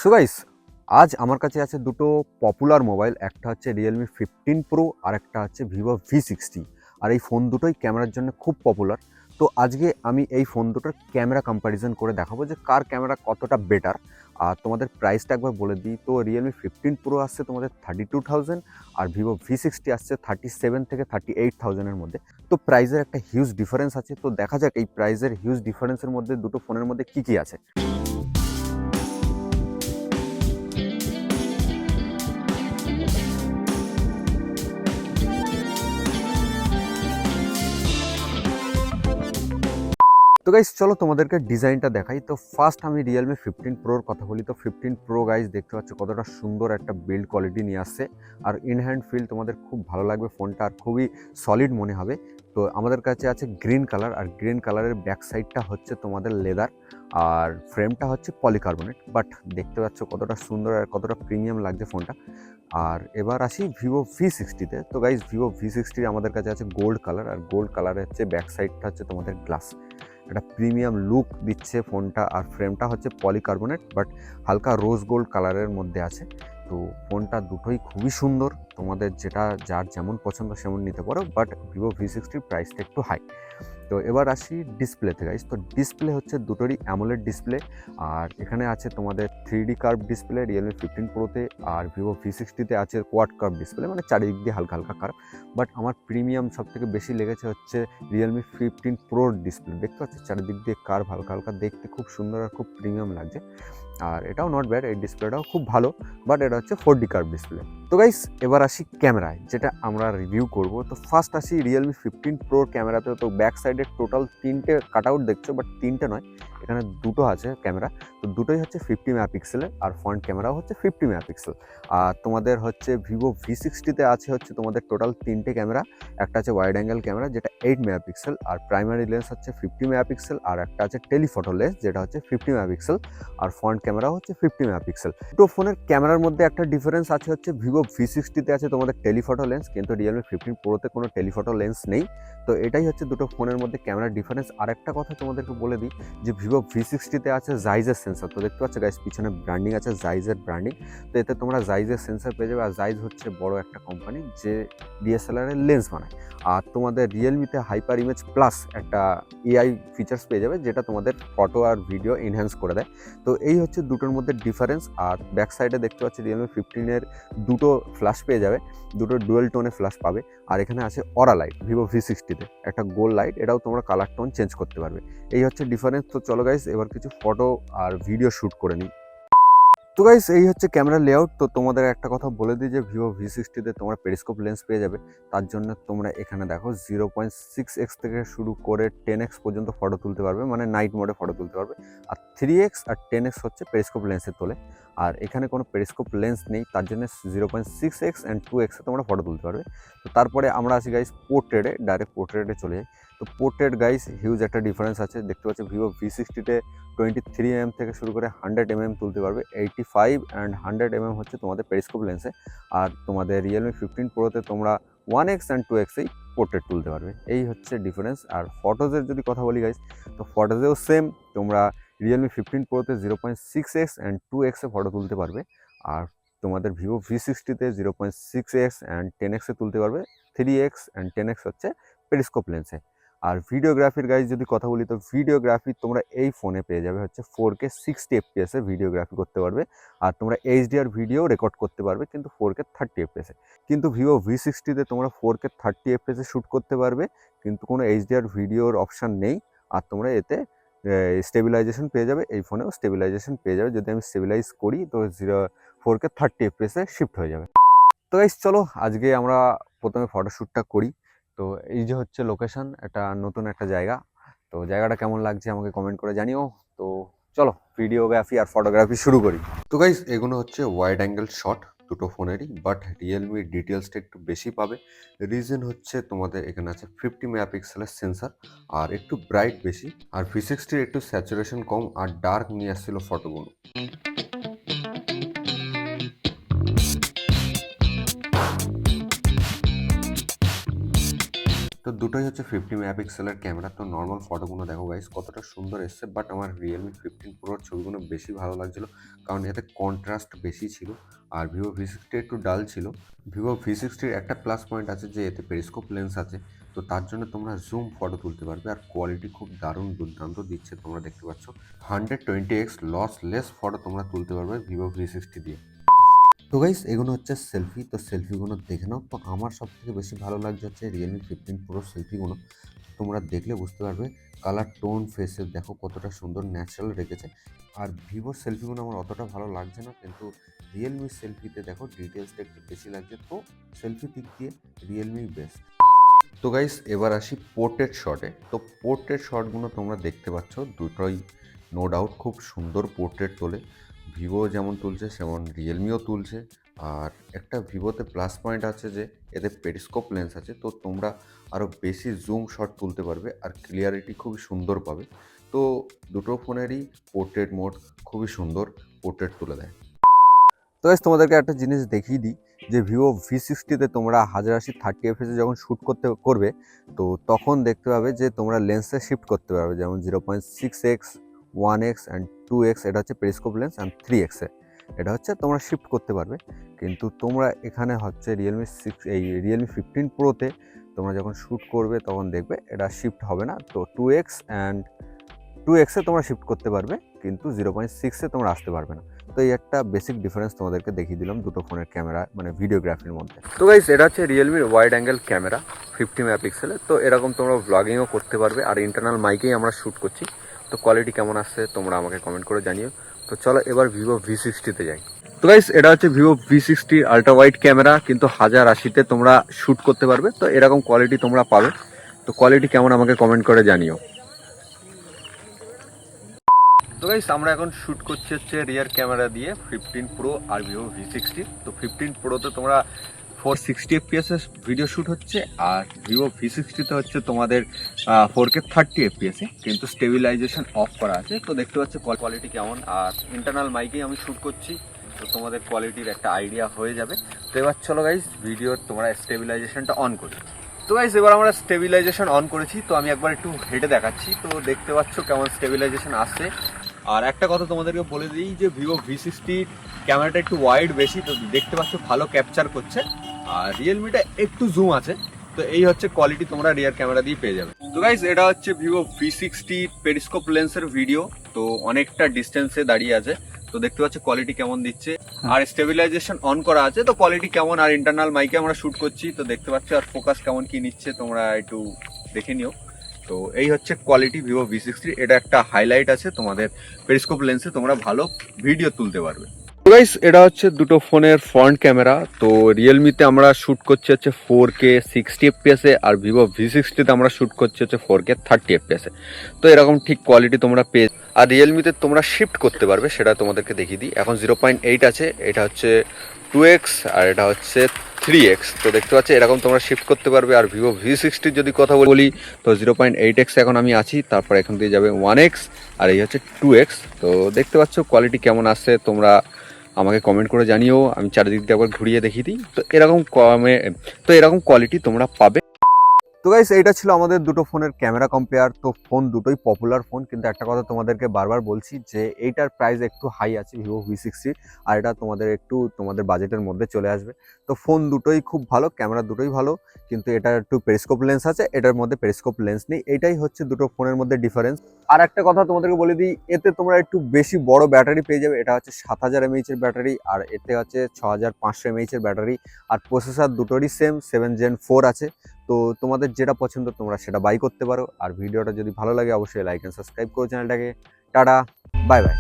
So guys, আজ আমার কাছে আছে দুটো পপুলার মোবাইল। একটা হচ্ছে রিয়েলমি 15 প্রো আর একটা হচ্ছে ভিভো V60। আর এই ফোন দুটোই ক্যামেরার জন্য খুব পপুলার। তো আজকে আমি এই ফোন দুটোর ক্যামেরা কম্প্যারিজন করে দেখাবো যে কার ক্যামেরা কতটা বেটার। আর তোমাদের প্রাইসটা একবার বলে দিই, তো রিয়েলমি 15 প্রো আসছে তোমাদের 32,000 আর ভিভো V60 আসছে 37 থেকে 38,000-এর মধ্যে। তো প্রাইসের একটা হিউজ ডিফারেন্স আছে। তো দেখা যাক এই প্রাইসের হিউজ ডিফারেন্সের মধ্যে দুটো ফোনের মধ্যে কী কী আছে। তো গাইস চলো তোমাদেরকে ডিজাইনটা দেখাই। তো ফার্স্ট আমি রিয়েলমি 15 প্রোর কথা বলি। তো 15 প্রো গাইস দেখতে পাচ্ছ কতটা সুন্দর একটা বিল্ড কোয়ালিটি নিয়ে আসছে। আর ইন হ্যান্ড ফিল তোমাদের খুব ভালো লাগবে ফোনটা, আর খুবই সলিড মনে হবে। তো আমাদের কাছে আছে গ্রিন কালার, আর গ্রিন কালারের ব্যাক সাইডটা হচ্ছে তোমাদের লেদার, আর ফ্রেমটা হচ্ছে পলিকার্বনেট। বাট দেখতে পাচ্ছ কতটা সুন্দর আর কতটা প্রিমিয়াম লাগছে ফোনটা। আর এবার আসি ভিভো V60-তে। তো গাইস ভিভো V60 আমাদের কাছে আছে গোল্ড কালার, আর গোল্ড কালারের হচ্ছে ব্যাক সাইডটা হচ্ছে তোমাদের গ্লাস। একটা প্রিমিয়াম লুক দিচ্ছে ফোনটা, আর ফ্রেমটা হচ্ছে পলিকার্বনেট বাট হালকা রোজ গোল্ড কালারের মধ্যে আছে। তো ফোনটা দুটোই খুবই সুন্দর, তোমাদের যেটা যার যেমন পছন্দ সেমন নিতে পারো। বাট ভিভো V60 প্রাইসটা একটু হাই। তো এবার আসি ডিসপ্লেতে গাইস। তো ডিসপ্লে হচ্ছে দুটোরই অ্যামোলেড ডিসপ্লে, আর এখানে আছে তোমাদের 3D কার্ভ ডিসপ্লে রিয়েলমি 15 প্রোতে, আর ভিভো V60-তে আছে কোয়াড কার্ভ ডিসপ্লে, মানে চারিদিক দিয়ে হালকা হালকা কার্ভ। বাট আমার প্রিমিয়াম সব থেকে বেশি লেগেছে হচ্ছে রিয়েলমি 15 প্রোর ডিসপ্লে। দেখতে পাচ্ছি চারিদিক দিয়ে কার্ভ হালকা হালকা, দেখতে খুব সুন্দর আর খুব প্রিমিয়াম লাগছে। আর এটাও নট ব্যাড, এই ডিসপ্লেটাও খুব ভালো। বাট এটা হচ্ছে 4D কার্ভ ডিসপ্লে। তো গাইস এবার আসি ক্যামেরায়, যেটা আমরা রিভিউ করব। তো ফার্স্ট আসি রিয়েলমি 15 প্রোর ক্যামেরাতে। তো ব্যাক সাইডে টোটাল 3টে কাট আউট দেখছো, বাট 3টে নয়, এখানে দুটো আছে ক্যামেরা। তো দুটোই হচ্ছে 50 মেগাপিক্সেলের, আর ফ্রন্ট ক্যামেরাও হচ্ছে 50 মেগাপিক্সেল। আর তোমাদের হচ্ছে ভিভো V60-তে আছে হচ্ছে তোমাদের টোটাল 3টে ক্যামেরা। একটা আছে ওয়াইড অ্যাঙ্গেল ক্যামেরা যেটা 8 মেগাপিক্সেল, আর প্রাইমারি লেন্স হচ্ছে 50 মেগাপিক্সেল, আর একটা আছে টেলিফটো লেন্স যেটা হচ্ছে 50 মেগাপিক্সেল, আর ফ্রন্ট ক্যামেরা হচ্ছে 50 মেগাপিক্সেল। দুটো ফোনের ক্যামেরার মধ্যে একটা ডিফারেন্স আছে হচ্ছে ভিভো V60-তে আছে তোমাদের টেলিফটো লেন্স, কিন্তু রিয়েলমি 15 প্রোতে কোনো টেলিফটো লেন্স নেই। তো এটাই হচ্ছে দুটো ফোনের মধ্যে ক্যামেরার ডিফারেন্স। আর একটা কথা তোমাদেরকে বলে দিই যে ভিভো V60-তে আছে জাইজের সেন্সর। তো দেখতে পাচ্ছ গাইস পিছনে ব্র্যান্ডিং আছে জাইজের ব্র্যান্ডিং। তো এতে তোমরা জাইজের সেন্সর পেয়ে যাবে। আর জাইজ হচ্ছে বড় একটা কোম্পানি যে DSLR এর লেন্স বানায়। আর তোমাদের রিয়েলমিতে হাইপার ইমেজ প্লাস একটা AI ফিচার্স পেয়ে যাবে, যেটা তোমাদের ফটো আর ভিডিও এনহ্যান্স করে দেয়। তো এই হচ্ছে দুটোর মধ্যে ডিফারেন্স। আর ব্যাক সাইডে দেখতে পাচ্ছি রিয়েলমি 15-এর দুটো ফ্ল্যাশ পেয়ে যাবে, দুটো ডুয়েল টোনে ফ্ল্যাশ পাবে। আর এখানে আছে অরা লাইট ভিভো V60-তে, একটা গোল লাইট, এটাও তোমরা কালার টোন চেঞ্জ করতে পারবে। এই হচ্ছে ডিফারেন্স। তো চলো গাইস এবার কিছু ফটো আর ভিডিও শ্যুট করে নিই। তো গাইস এই হচ্ছে ক্যামেরা লেআউট। তো তোমাদের একটা কথা বলে দিই যে ভিভো V60-তে তোমরা পেরিস্কোপ লেন্স পেয়ে যাবে। তার জন্য তোমরা এখানে দেখো 0.6x থেকে শুরু করে 10x পর্যন্ত ফটো তুলতে পারবে, মানে নাইট মোডে ফটো তুলতে পারবে। আর 3x আর 10x হচ্ছে পেরিস্কোপ লেন্সে তোলে। আর এখানে কোনো পেরিস্কোপ লেন্স নেই, তার জন্য 0.6x অ্যান্ড 2x-এ তোমরা ফটো তুলতে পারবে। তো তারপরে আমরা আসি গাইস পোর্ট্রেটে, ডাইরেক্ট পোর্ট্রেটে চলে যাই। তো পোর্ট্রেট গাইস হিউজ একটা ডিফারেন্স আছে। দেখতে পাচ্ছি ভিভো V60-তে 23 mm থেকে শুরু করে 100 mm তুলতে পারবে। 85 অ্যান্ড 100 mm হচ্ছে তোমাদের পেরিস্কোপ লেন্সে। আর তোমাদের রিয়েলমি 15 প্রোতে তোমরা 1x অ্যান্ড 2x-এই পোর্ট্রেট তুলতে পারবে। এই হচ্ছে ডিফারেন্স। আর ফটোজের যদি কথা বলি গাইস, তো ফটোজেও সেম, তোমরা রিয়েলমি 15 প্রোতে 0.6x অ্যান্ড 2x-এ ফটো তুলতে পারবে। আর তোমাদের ভিভো V60-তে 0.6x অ্যান্ড 10x-এ তুলতে পারবে। 3x অ্যান্ড 10x হচ্ছে পেরিস্কোপ লেন্সে। আর ভিডিওগ্রাফির গাইজ যদি কথা বলি, তো ভিডিওগ্রাফি তোমরা এই ফোনে পেয়ে যাবে হচ্ছে 4K 60 FPS-এ ভিডিওগ্রাফি করতে পারবে। আর তোমরা HDR ভিডিও রেকর্ড করতে পারবে, কিন্তু 4K 30 FPS-এ। কিন্তু ভিভো V60-তে তোমরা 4K 30 FPS-এ শ্যুট করতে পারবে, কিন্তু কোনো HDR ভিডিওর অপশান নেই। আর তোমরা এতে স্টেবিলাইজেশন পেয়ে যাবে, এই ফোনেও স্টেবিলাইজেশন পেয়ে যাবে। যদি আমি স্টেবিলাইজ করি তো 4K 30 FPS-এ শিফট হয়ে যাবে। তো গাইস চলো আজকে আমরা প্রথমে ফটোশ্যুটটা করি। তো এই যে হচ্ছে লোকেশন, এটা নতুন একটা জায়গা। তো জায়গাটা কেমন লাগছে আমাকে কমেন্ট করে জানিও। তো চলো ভিডিওগ্রাফি আর ফটোগ্রাফি শুরু করি। তো গাইস এগুলো হচ্ছে ওয়াইড অ্যাঙ্গেল শট দুটো ফোনেরই, বাট রিয়েলমি ডিটেলসটা একটু বেশি পাবে। রিজন হচ্ছে তোমাদের এখানে আছে 50 মেগাপিক্সেলের সেন্সার, আর একটু ব্রাইট বেশি। আর V60 একটু স্যাচুরেশন কম আর ডার্ক নিয়ে আসছিল ফটোগুলো। তো দুটোই হচ্ছে 50 মেগাপিক্সেলের ক্যামেরা। তো নর্মাল ফটোগুলো দেখো গাইস কতটা সুন্দর এসছে, বাট আমার রিয়েলমি 15 প্রোর ছবিগুলো বেশি ভালো লাগছিলো, কারণ এতে কন্ট্রাস্ট বেশি ছিল। আর ভিভো V60 একটু ডাল ছিল। ভিভো V60 একটা প্লাস পয়েন্ট আছে যে এতে পেরিস্কোপ লেন্স আছে, তো তার জন্য তোমরা জুম ফটো তুলতে পারবে, আর কোয়ালিটি খুব দারুণ দুর্দান্ত দিচ্ছে। তোমরা দেখতে পাচ্ছ 120x লসলেস ফটো তোমরা তুলতে পারবে ভিভো V60 দিয়ে। তো গাইস এগুলো হচ্ছে সেলফি, তো সেলফিগুলো দেখে নাও। তো আমার সব থেকে বেশি ভালো লাগছে হচ্ছে রিয়েলমি 15 প্রো সেলফিগুলো। তোমরা দেখলে বুঝতে পারবে কালার টোন ফেসের দেখো কতটা সুন্দর ন্যাচারাল রেখেছে। আর ভিভোর সেলফিগুলো আমার অতটা ভালো লাগছে না, কিন্তু রিয়েলমির সেলফিতে দেখো ডিটেলসটা একটু বেশি লাগছে। তো সেলফি দিক দিয়ে রিয়েলমি বেস্ট। তো গাইস এবার আসি পোর্ট্রেট শটে। তো পোর্ট্রেট শটগুলো তোমরা দেখতে পাচ্ছ দুটোই নো ডাউট খুব সুন্দর পোর্ট্রেট তোলে। ভিভো যেমন তুলছে সেমন রিয়েলমিও তুলছে। আর একটা ভিভোতে প্লাস পয়েন্ট আছে যে এতে পেরিস্কোপ লেন্স আছে, তো তোমরা আরও বেশি জুম শট তুলতে পারবে আর ক্লিয়ারিটি খুবই সুন্দর পাবে। তো দুটো ফোনেরই পোর্ট্রেট মোড খুবই সুন্দর পোর্ট্রেট তুলে দেয়। তো গাইস তোমাদেরকে একটা জিনিস দেখিয়ে দিই যে ভিভো V60-তে তোমরা 1080 30fps যখন শ্যুট করবে, তো তখন দেখতে পাবে যে তোমরা লেন্সে শিফট করতে পারবে, যেমন 0.6x 1x অ্যান্ড 2x, এটা হচ্ছে পেরিস্কোপ লেন্স, অ্যান্ড 3x এটা হচ্ছে তোমরা শিফট করতে পারবে। কিন্তু তোমরা এখানে হচ্ছে রিয়েলমি 15 প্রোতে তোমরা যখন শ্যুট করবে তখন দেখবে এটা শিফট হবে না। তো 2x তোমরা শিফট করতে পারবে, কিন্তু 0.6-এ তোমরা আসতে পারবে না। তো এই একটা বেসিক ডিফারেন্স তোমাদেরকে দেখিয়ে দিলাম দুটো ফোনের ক্যামেরা মানে ভিডিওগ্রাফির মধ্যে। তো গাইস এটা হচ্ছে রিয়েলমির ওয়াইড অ্যাঙ্গেল ক্যামেরা 50 মেগাপিক্সেলের। তো এরকম তোমরা ব্লগিংও করতে পারবে, আর ইন্টারনাল মাইকেই আমরা শ্যুট করছি। তো কোয়ালিটি কেমন আসছে তোমরা আমাকে কমেন্ট করে জানিও। তো চলো এবার ভিভো V60-তে যাই। তো গাইস এটা হচ্ছে Vivo V60 ultra wide camera, কিন্তু 1080-তে তোমরা শ্যুট করতে পারবে। তো এরকম কোয়ালিটি তোমরা পাবে। তো কোয়ালিটি কেমন আমাকে কমেন্ট করে জানিও। তো গাইস আমরা এখন শ্যুট করছি হচ্ছে রিয়ার ক্যামেরা দিয়ে 15 প্রো আর ভিভো V60। তো 15 প্রোতে তোমরা 460 fps ভিডিও শ্যুট হচ্ছে, আর ভিভো V60-তে হচ্ছে তোমাদের 4K 30 fps, কিন্তু স্টেবিলাইজেশন অফ করা আছে। তো দেখতে পাচ্ছ কোয়ালিটি কেমন, আর ইন্টারনাল মাইকেই আমি শ্যুট করছি, তো তোমাদের কোয়ালিটির একটা আইডিয়া হয়ে যাবে। তো এবার চলো গাইস ভিডিওর তোমরা স্টেবিলাইজেশনটা অন করি। তো গাইস এবার আমরা স্টেবিলাইজেশন অন করেছি, তো আমি একবার একটু হেঁটে দেখাচ্ছি। তো দেখতে পাচ্ছ কেমন স্টেবিলাইজেশন আসছে। আর একটা কথা তোমাদেরকে বলে দিই যে ভিভো V60 ক্যামেরাটা একটু ওয়াইড বেশি, তো দেখতে পাচ্ছ ভালো ক্যাপচার করছে। আর রিয়েলমিটা একটু জুম আছে। তো এই হচ্ছে কোয়ালিটি তোমরা রিয়ার ক্যামেরা দিয়ে পেয়ে যাবে। তো গাইস এটা হচ্ছে ভিভো V60 পেরিস্কোপ লেন্সের ভিডিও। তো অনেকটা ডিস্টেন্সে দাঁড়িয়ে আছে, তো দেখতে পাচ্ছ কোয়ালিটি কেমন দিচ্ছে। আর স্টেবিলাইজেশন অন করা আছে, তো কোয়ালিটি কেমন, আর ইন্টারনাল মাইকে আমরা শুট করছি, তো দেখতে পাচ্ছ আর ফোকাস কেমন কি নিচ্ছে তোমরা একটু দেখে নিও। তো এই হচ্ছে কোয়ালিটি ভিভো V60। এটা একটা হাইলাইট আছে, তোমাদের পেরিস্কোপ লেন্সে তোমরা ভালো ভিডিও তুলতে পারবে। তো গাইস এটা হচ্ছে দুটো ফোনের ফ্রন্ট ক্যামেরা। তো রিয়েলমিতে আমরা শ্যুট করছি হচ্ছে 4K 60 fps এ, আর ভিভো V60-তে আমরা শ্যুট করছি হচ্ছে 4K 30 fps এ। তো এরকম ঠিক কোয়ালিটি তোমরা পেয়ে, আর রিয়েলমিতে তোমরা শিফট করতে পারবে সেটা তোমাদেরকে দেখিয়ে দিই। এখন 0.8 আছে, এটা হচ্ছে 2x আর এটা হচ্ছে 3x। তো দেখতে পাচ্ছ এরকম তোমরা শিফট করতে পারবে। আর ভিভো V60 যদি কথা বলি, তো 0.8x এখন আমি আছি, তারপর এখান দিয়ে যাবে 1x, আর এই হচ্ছে 2x। তো দেখতে পাচ্ছ কোয়ালিটি কেমন আসছে তোমরা আমাকে কমেন্ট করে জানিও, আমি চারিদিক দিয়ে একবার ঘুরিয়ে দেখিয়ে দিই। তো এরকম কোয়ালিটি তোমরা পাবে। তো গাইস এইটা ছিল আমাদের দুটো ফোনের ক্যামেরা কম্পেয়ার। তো ফোন দুটোই পপুলার ফোন, কিন্তু একটা কথা তোমাদেরকে বারবার বলছি যে এইটার প্রাইস একটু হাই আছে ভিভো V60, আর এটা তোমাদের বাজেটের মধ্যে চলে আসবে। তো ফোন দুটোই খুব ভালো, ক্যামেরা দুটোই ভালো, কিন্তু এটার একটু পেরিস্কোপ লেন্স আছে, এটার মধ্যে পেরিস্কোপ লেন্স নেই। এটাই হচ্ছে দুটো ফোনের মধ্যে ডিফারেন্স। আর একটা কথা তোমাদেরকে বলে দিই, এতে তোমরা একটু বেশি বড় ব্যাটারি পেয়ে যাবে। এটা হচ্ছে 7000 mAh এর ব্যাটারি, আর এতে হচ্ছে 6500 mAh এর ব্যাটারি। আর প্রসেসর দুটোরই সেম 7 Gen 4 আছে। তো তোমাদের যেটা পছন্দ তোমরা সেটা বাই করতে পারো। আর ভিডিওটা যদি ভালো লাগে অবশ্যই লাইক এন্ড সাবস্ক্রাইব করো চ্যানেলটাকে। Tata, bye bye.